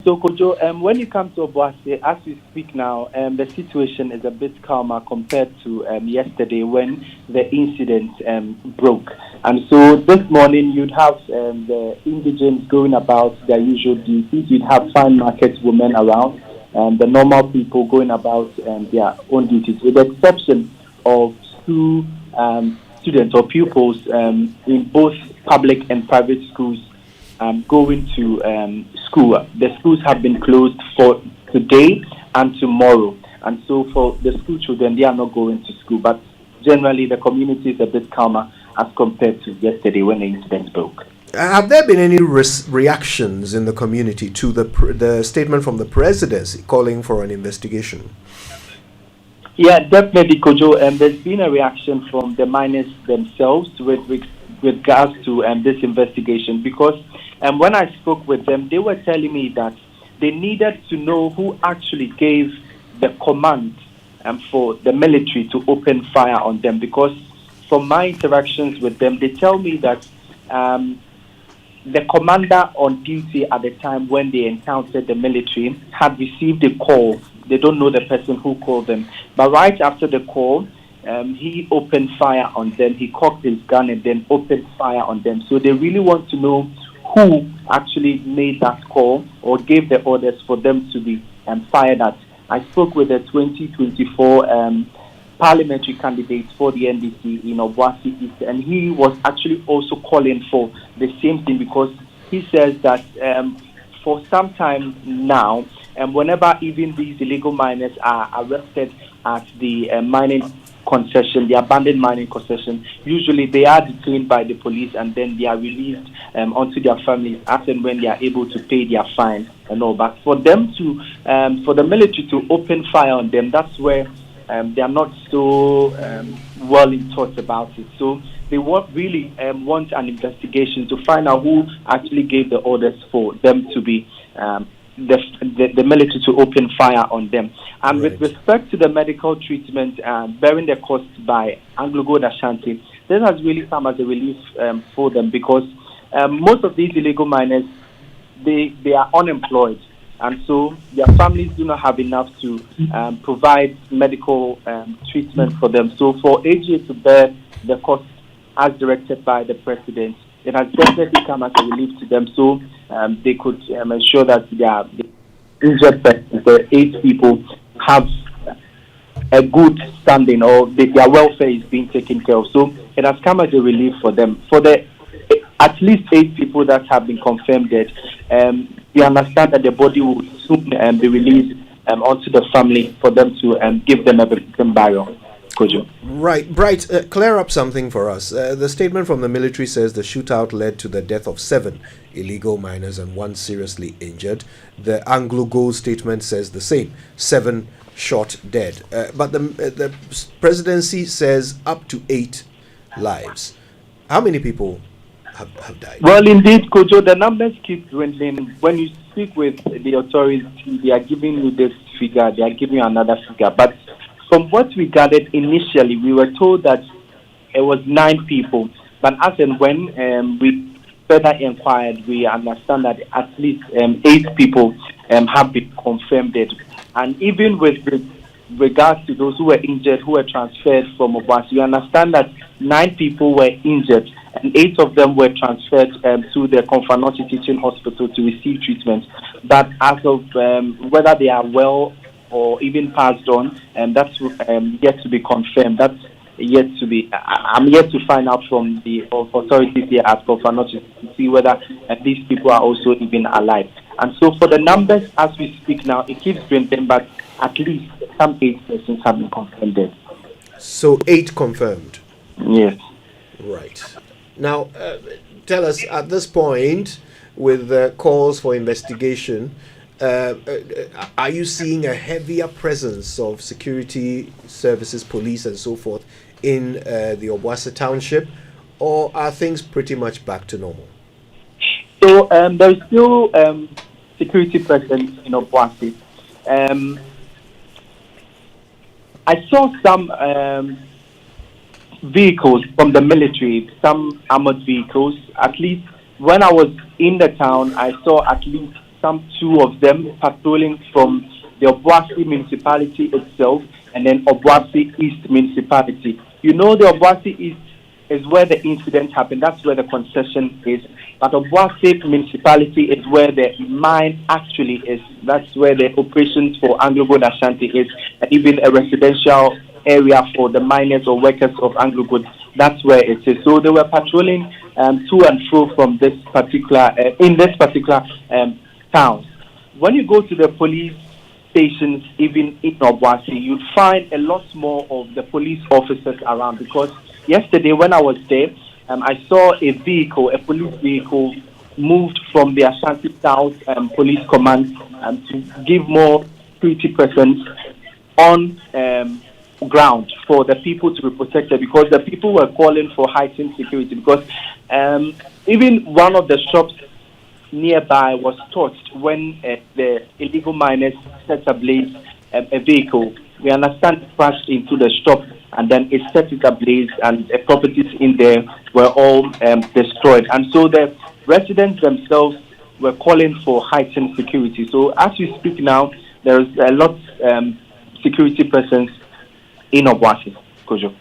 So, Kojo, when you come to Obuasi, as we speak now, the situation is a bit calmer compared to yesterday when the incident broke. And so this morning, you'd have the indigents going about their usual duties. You'd have fine market women around, the normal people going about their own duties, with the exception of two students or pupils in both public and private schools going to school. The schools have been closed for today and tomorrow. And so for the school children, they are not going to school. But generally, the community is a bit calmer as compared to yesterday when the incident broke. Have there been any reactions in the community to the statement from the presidency calling for an investigation? Yeah, definitely, Kojo. There's been a reaction from the miners themselves with regards to this investigation, because when I spoke with them, they were telling me that they needed to know who actually gave the command for the military to open fire on them, because from my interactions with them, they tell me that the commander on duty at the time when they encountered the military had received a call. They don't know the person who called them. But right after the call, he opened fire on them. He cocked his gun and then opened fire on them. So they really want to know who actually made that call or gave the orders for them to be fired at. I spoke with the 2024 parliamentary candidate for the NDC in Obuasi East, and he was actually also calling for the same thing, because he says that for some time now, whenever even these illegal miners are arrested at the mining concession, the abandoned mining concession, usually they are detained by the police and then they are released onto their families as and when they are able to pay their fine and all. But for them to, for the military to open fire on them, that's where they are not so well in thoughts about it. So they really want an investigation to find out who actually gave the orders for them to be the military to open fire on them. And right. With respect to the medical treatment bearing the cost by Anglo Gold Ashanti, this has really come as a relief for them, because most of these illegal miners, they are unemployed. And so their families do not have enough to provide medical treatment for them. So for AGA to bear the cost as directed by the president, it has definitely come as a relief to them. So they could ensure that their injured persons, the 8 people, have a good standing, or their welfare is being taken care of. So it has come as a relief for them. For the at least 8 people that have been confirmed dead, we understand that the body will soon be released onto the family for them to give them a victim burial. Right, Bright, clear up something for us. The statement from the military says the shootout led to the death of 7 illegal miners and 1 seriously injured. The Anglo Gold statement says the same, 7 shot dead. But the presidency says up to 8 lives. How many people have died? Well, indeed, Kojo, the numbers keep dwindling. When you speak with the authorities, they are giving you this figure, they are giving you another figure. But from what we gathered initially, we were told that it was 9 people. But as and when we further inquired, we understand that at least 8 people have been confirmed dead. And even with regards to those who were injured, who were transferred from Obuasi, we understand that 9 people were injured, and 8 of them were transferred to the Konfanoti Teaching Hospital to receive treatment. But as of whether they are well or even passed on, and that's yet to be confirmed. That's yet to be. I'm yet to find out from the authorities here at Konfanoti to see whether these people are also even alive. And so, for the numbers as we speak now, it keeps dwindling, but at least some 8 persons have been confirmed dead. So 8 confirmed. Yes. Right. Now, tell us at this point, with the calls for investigation, are you seeing a heavier presence of security services, police and so forth in the Obuasi township, or are things pretty much back to normal? So there is still security presence in Obuasi. I saw some vehicles from the military, some armored vehicles. At least when I was in the town, I saw at least some two of them patrolling from the Obuasi municipality itself and then Obuasi East municipality. You know, the Obuasi East is where the incident happened. That's where the concession is. But Obuasi municipality is where the mine actually is. That's where the operations for Anglo Gold Ashanti is, and even a residential area for the miners or workers of Anglo Gold. That's where it is. So they were patrolling to and fro from this particular in this particular town. When you go to the police stations, even in Obuasi, you'd find a lot more of the police officers around, because yesterday when I was there, I saw a vehicle, a police vehicle, moved from the Ashanti South Police Command to give more security presence on ground for the people to be protected, because the people were calling for heightened security, because even one of the shops nearby was torched when the illegal miners set ablaze a vehicle. We understand it crashed into the shop and then it set it ablaze, and the properties in there were all destroyed. And so the residents themselves were calling for heightened security. So as we speak now, there is a lot security presence in Obuasi, Kojo.